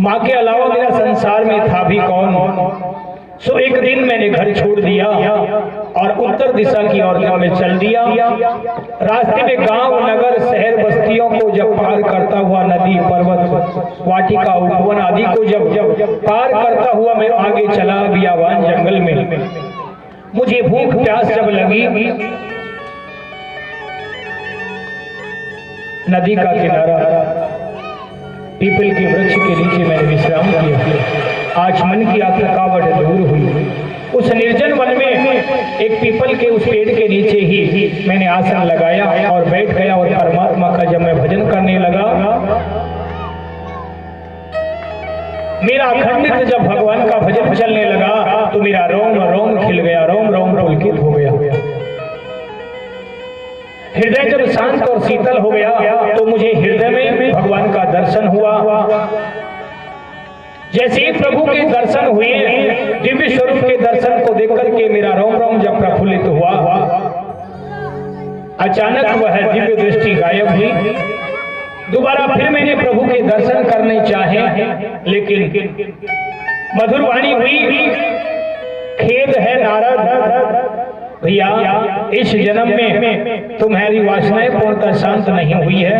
माँ के अलावा मेरा संसार में था भी कौन। सो एक दिन मैंने घर छोड़ दिया और उत्तर दिशा की ओर में चल दिया। रास्ते में गांव, नगर, शहर, बस्तियों को जब पार करता हुआ, नदी, पर्वत, वाटिका, उपवन आदि को जब पार करता हुआ मैं आगे चला बियाबान जंगल में। मुझे भूख प्यास जब लगी, नदी का किनारा, पीपल के वृक्ष के नीचे मैंने विश्राम किया। आज मन की थकावट दूर हुई। उस निर्जन वन में एक पीपल के उस पेड़ के नीचे ही मैंने आसन लगाया और बैठ गया। और परमात्मा का जब मैं भजन करने लगा, मेरा अखंडित जब भगवान का भजन चलने लगा तो मेरा रोम रोम खिल गया, रोम रोम पुलकित हो गया। हृदय जब शांत और शीतल हो गया तो मुझे हृदय में भगवान का दर्शन हुआ। जैसे ही प्रभु के दर्शन हुए, दिव्य स्वरूप के दर्शन को देख करके मेरा रोम रोम जब प्रफुल्लित हुआ, अचानक वह दिव्य दृष्टि गायब हुई। दोबारा फिर मैंने प्रभु के दर्शन करने चाहे, लेकिन मधुर वाणी हुई, खेद है नारद भैया, इस जन्म में तुम्हारी वासनाएं पूर्णतः शांत नहीं हुई है।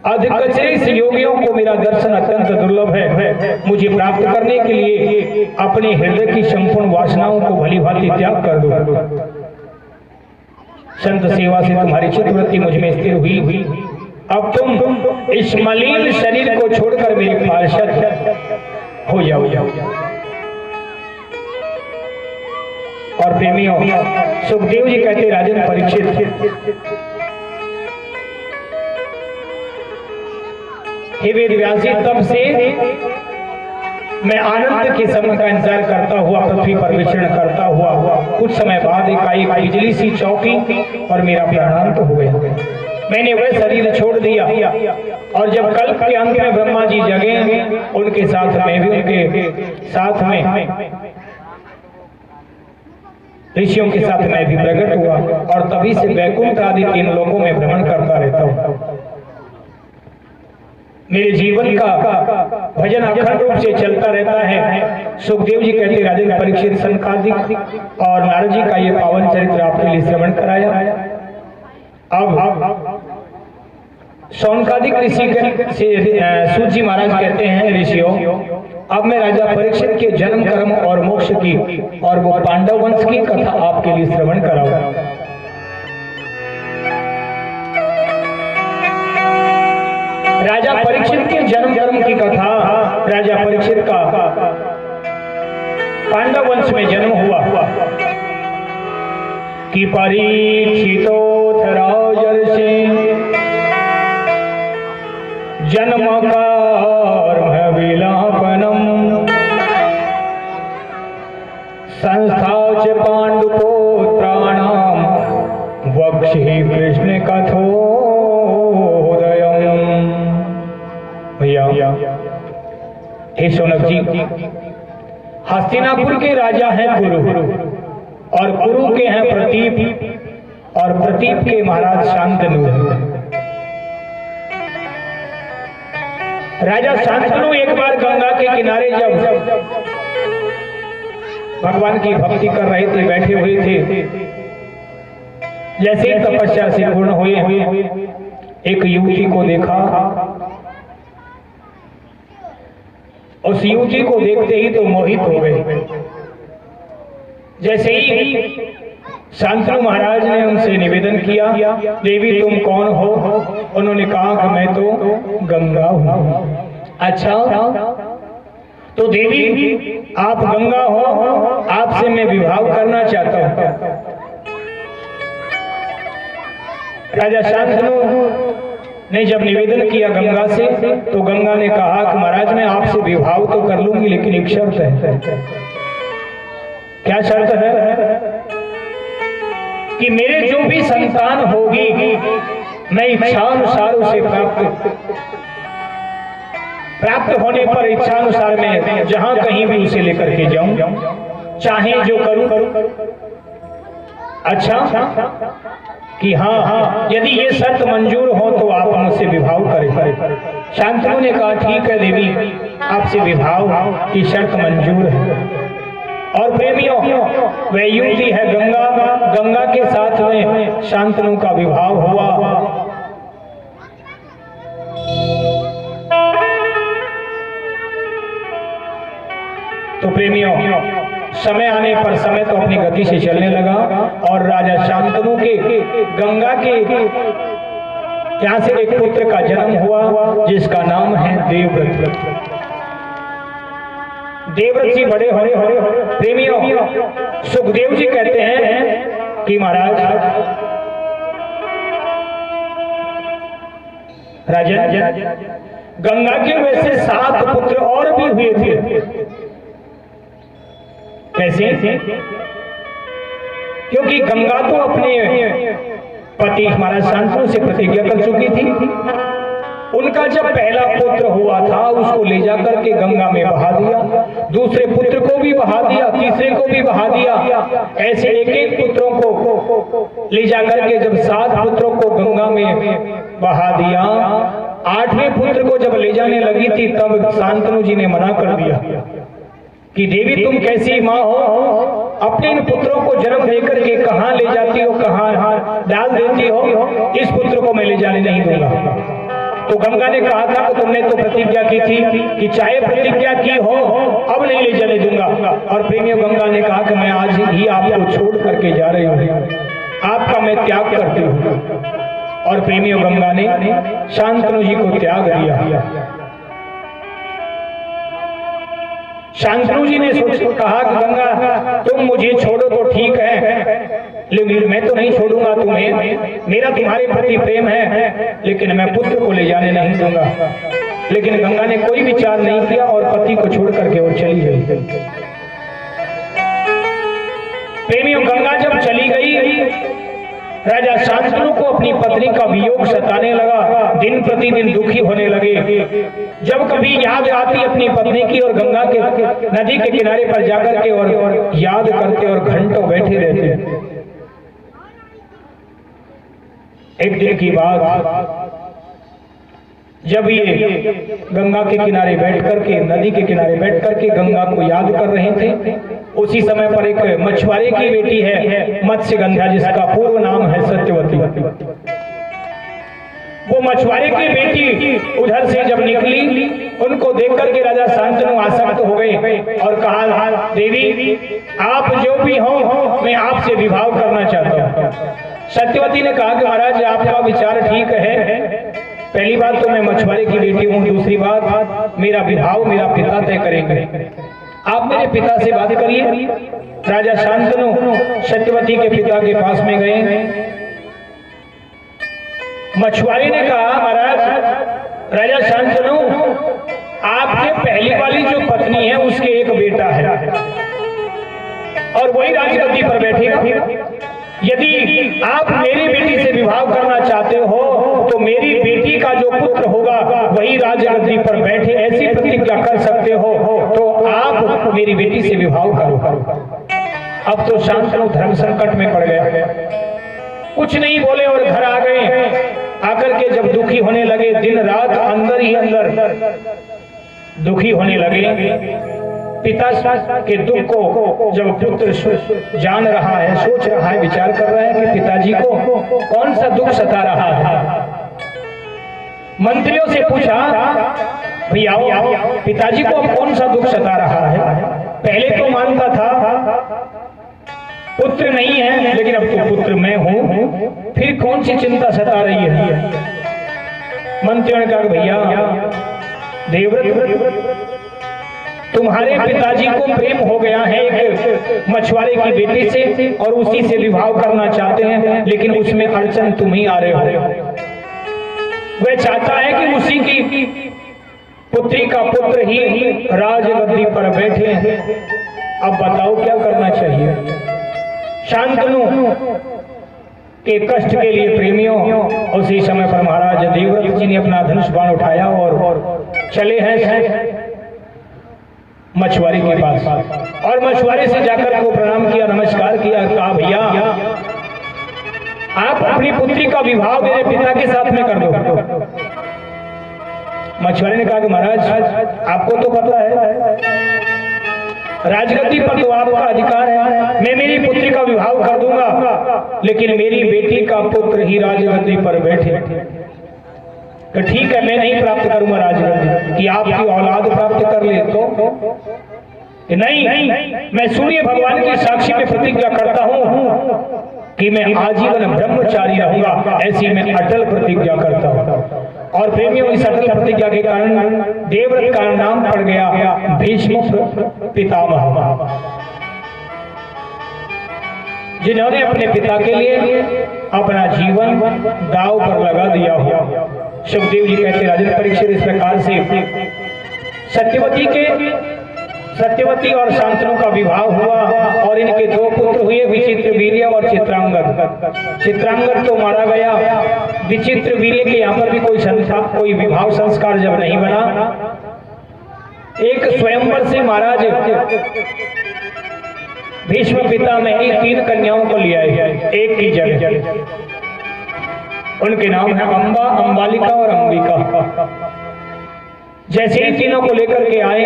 अधिकचरित योगियों को मेरा दर्शन अत्यंत दुर्लभ है। मुझे प्राप्त करने के लिए अपने हृदय की संपूर्ण वासनाओं को भली भांति त्याग कर दो। संत सेवा से तुम्हारी चित्तवृत्ति मुझ में स्थिर हुई। अब तुम इस मलिन शरीर को छोड़कर मेरे पार्षद हो जाओ। और प्रेमियों, सुखदेव जी कहते, राजन परीक्षित, हे वेद व्यास जी, तब से मैं आनंद के समय का इंतजार करता हुआ पृथ्वी पर विचरण करता हुआ कुछ समय बाद एकाएक बिजली सी चौकी और मेरा प्राणांत हो गया। मैंने वह शरीर छोड़ दिया और जब कल्प के अंत में ब्रह्मा जी जगे, उनके साथ मैं भी उनके साथ में ऋषियों के साथ मैं भी प्रकट हुआ और तभी से वैकुंठ आदि 3 लोकों में भ्रमण करता रहता हूँ। मेरे जीवन का भजन अखंड रूप से चलता रहता है। सुखदेव जी कहते, राजन परीक्षित, सनकादिक और नारद जी का ये पावन चरित्र आपके लिए श्रवण कराया। अब सौनकादिक ऋषि से सूत जी महाराज कहते हैं, ऋषियों, अब मैं राजा परीक्षित के जन्म, कर्म और मोक्ष की और वो पांडव वंश की कथा आपके लिए श्रवण कराऊंगा। राजा परीक्षित के जन्म, कर्म की कथा। राजा परीक्षित का पांडव वंश में जन्म हुआ कि परीक्षितोथ राजर्षि जन्म कर्म विलापनम संस्थाच पांडुपुत्राणाम वक्षि कृष्ण कथोदयम्। भैया, हे शौनक जी, हस्तिनापुर के राजा हैं कुरु और कुरु के हैं प्रतीप और प्रतीप के महाराज शांतनु। राजा शांतनु एक बार गंगा के किनारे जब भगवान की भक्ति कर रहे थे, बैठे हुए थे, जैसे ही तपस्या से पूर्ण हुए एक युवती को देखा। उस युवती को देखते ही तो मोहित हो गए। जैसे ही शांतनु महाराज ने उनसे निवेदन किया, देवी तुम कौन हो? उन्होंने कहा कि मैं तो गंगा हूँ। अच्छा, तो देवी आप गंगा हो, आपसे मैं विवाह करना चाहता हूँ। राजा शांतनु ने जब निवेदन किया गंगा से, तो गंगा ने कहा कि महाराज मैं आपसे विवाह तो कर लूंगी, लेकिन एक शर्त है। क्या शर्त है? कि मेरे जो भी संतान होगी मैं इच्छानुसार उसे प्राप्त होने पर इच्छानुसार मैं जहां कहीं भी उसे लेकर के जाऊं, चाहे जो करूं। अच्छा कि हाँ, यदि ये शर्त मंजूर हो तो आप मुझसे विवाह करें। शांतनु ने कहा ठीक है देवी, आपसे विवाह की शर्त मंजूर है। और प्रेमियों, वह युवती है गंगा, गंगा के साथ में शांतनु का विवाह हुआ। तो प्रेमियों, समय आने पर समय तो अपनी गति से चलने लगा और राजा शांतनु के गंगा के यहां से एक पुत्र का जन्म हुआ जिसका नाम है देवव्रत। देवव्रत जी बड़े हो। प्रेमियों, सुखदेव जी कहते हैं कि महाराज राजा, गंगा के वैसे 7 पुत्र और भी हुए थे। कैसे? क्योंकि गंगा तो अपने पति महाराज शांतनु से प्रतिज्ञा कर चुकी थी। उनका जब पहला पुत्र हुआ था उसको ले जाकर के गंगा में बहा दिया, दूसरे पुत्र को भी बहा दिया, तीसरे को भी बहा दिया। ऐसे एक एक पुत्रों को ले जाकर के जब 7 पुत्रों को गंगा में बहा दिया, 8वें पुत्र को जब ले जाने लगी थी तब शांतनु जी ने मना कर दिया कि देवी तुम कैसी माँ हो, अपने इन पुत्रों को जन्म देकर के कहां ले जाती हो, कहां डाल देती हो, इस पुत्र को मैं ले जाने नहीं दूंगा। तो गंगा ने कहा था कि तुमने तो प्रतिज्ञा की थी कि चाहे प्रतिज्ञा की हो अब नहीं ले जाने दूंगा। और प्रेमियों, गंगा ने कहा कि मैं आज ही आपको छोड़ करके जा रही हूँ, आपका मैं त्याग करती हूँ। और प्रेमियों, गंगा ने शांतनु जी को त्याग दिया। शांतनु जी ने कहा कि गंगा तुम मुझे छोड़ो तो ठीक है, लेकिन मैं तो नहीं छोड़ूंगा तुम्हें, मेरा तुम्हारे प्रति प्रेम है, लेकिन मैं पुत्र को ले जाने नहीं दूंगा। लेकिन गंगा ने कोई विचार नहीं किया और पति को छोड़ करके वो चली गई। प्रेमियों, गंगा जब चली गई, राजा शांतनु को अपनी पत्नी का वियोग सताने लगा, दिन प्रतिदिन दुखी होने लगे। जब कभी याद आती अपनी पत्नी की और गंगा के नदी के किनारे पर जाकर के और याद करते और घंटों बैठे रहते। एक दिन की बात, जब ये गंगा के किनारे बैठ करके, नदी के किनारे बैठ करके गंगा को याद कर रहे थे, उसी समय पर एक मछुआरे की बेटी है मत्स्यगंधा, जिसका पूर्व नाम है सत्यवती। वो मछुआरे की बेटी उधर से जब निकली, उनको देख करके राजा शांतनु आसक्त हो गए और कहा, देवी आप जो भी हो, मैं आपसे विवाह करना चाहता हूँ। सत्यवती ने कहा कि महाराज आपका विचार ठीक है, पहली बात तो मैं मछुआरे की बेटी हूँ, दूसरी बात मेरा विवाह मेरा पिता तय करेंगे, आप मेरे पिता से बात करिए। राजा शांतनु सत्यवती के पिता के पास में गए। मछुआरे ने कहा, महाराज राजा शांतनु, आपके पहली वाली जो पत्नी है उसके एक बेटा है और वही राजगद्दी पर बैठेगा। यदि आप मेरी बेटी से विवाह करना चाहते हो तो मेरी बेटी का जो पुत्र होगा वही राजगद्दी पर बैठे, ऐसी प्रतिज्ञा कर सकते हो तो आप मेरी बेटी से विवाह करो। अब तो शांतनु धर्म संकट में पड़ गया, कुछ नहीं बोले और घर आ गए। आकर के जब दुखी होने लगे, दिन रात अंदर ही अंदर दुखी होने लगे। पिता के दुख को जब पुत्र जान रहा है, सोच रहा है, विचार कर रहा है कि पिताजी को कौन सा दुख सता रहा है। मंत्रियों से पूछा, भैया पिताजी को कौन सा दुख सता रहा है? पहले तो मानता था पुत्र नहीं है, लेकिन अब तो पुत्र मैं हूं, फिर कौन सी चिंता सता रही है? मंत्रियों ने कहा, भैया देवव्रत, तुम्हारे पिताजी को प्रेम हो गया है एक मछुआरे की बेटी से और उसी से विवाह करना चाहते हैं, लेकिन उसमें अड़चन तुम ही आ रहे हो। वह चाहता है कि उसी की पुत्री का पुत्र ही राजगद्दी पर बैठे। अब बताओ क्या करना चाहिए? शांतनु के कष्ट के लिए प्रेमियों, उसी समय पर महाराज देवव्रत जी ने अपना धनुष बाण उठाया और चले हैं मछुआरे के पास। और मछुआरे से जाकर को प्रणाम किया, नमस्कार किया, कहा भैया आप अपनी पुत्री का विवाह मेरे पिता के साथ में कर दो। मछुआरे ने कहा कि महाराज आपको तो पता है राजगद्दी पर तो आपका अधिकार है, मैं मेरी पुत्री का विवाह कर दूंगा, लेकिन मेरी बेटी का पुत्र ही राजगद्दी पर बैठे। तो ठीक है, मैं नहीं प्राप्त करूंगा राजगद्दी, कि आपकी औलाद प्राप्त कर ले तो नहीं, मैं सूर्य भगवान की साक्षी में प्रतिज्ञा करता हूं कि मैं आजीवन ब्रह्मचारी रहूंगा, ऐसी मैं अटल प्रतिज्ञा करता हूं। और प्रेमियों, इस अटल प्रतिज्ञा के कारण देवव्रत का नाम पड़ गया भीष्म पितामह, जिन्होंने अपने पिता के लिए अपना जीवन दांव पर लगा दिया हो। सुखदेव जी कहते राजन परीक्षित इस प्रकार से सत्यवती और शांतनु का विवाह हुआ और इनके दो पुत्र हुए, विचित्रवीर्य और चित्रांगद। चित्रांगद तो मारा गया, विचित्रवीर्य के यहाँ पर भी कोई विवाह संस्कार जब नहीं बना, एक स्वयंवर से महाराज भीष्म पिता में ही 3 कन्याओं को लिया है एक की जगह। उनके नाम है अंबा, अंबालिका और अंबिका। जैसे इन तीनों को लेकर के आए,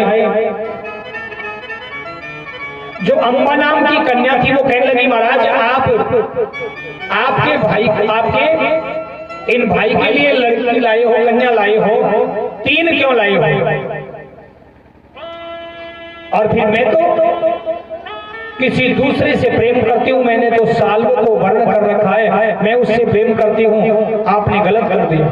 जो अंबा नाम की कन्या थी वो कहने लगी महाराज आपके भाई, आपके इन भाई के लिए लड़की लाए हो, कन्या लाए हो, 3 क्यों लाए हो? और फिर मैं तो किसी दूसरे से प्रेम करती हूं, मैंने तो सालों को वर्ण कर रखा है, मैं उससे प्रेम करती हूं, आपने गलत कर दिया।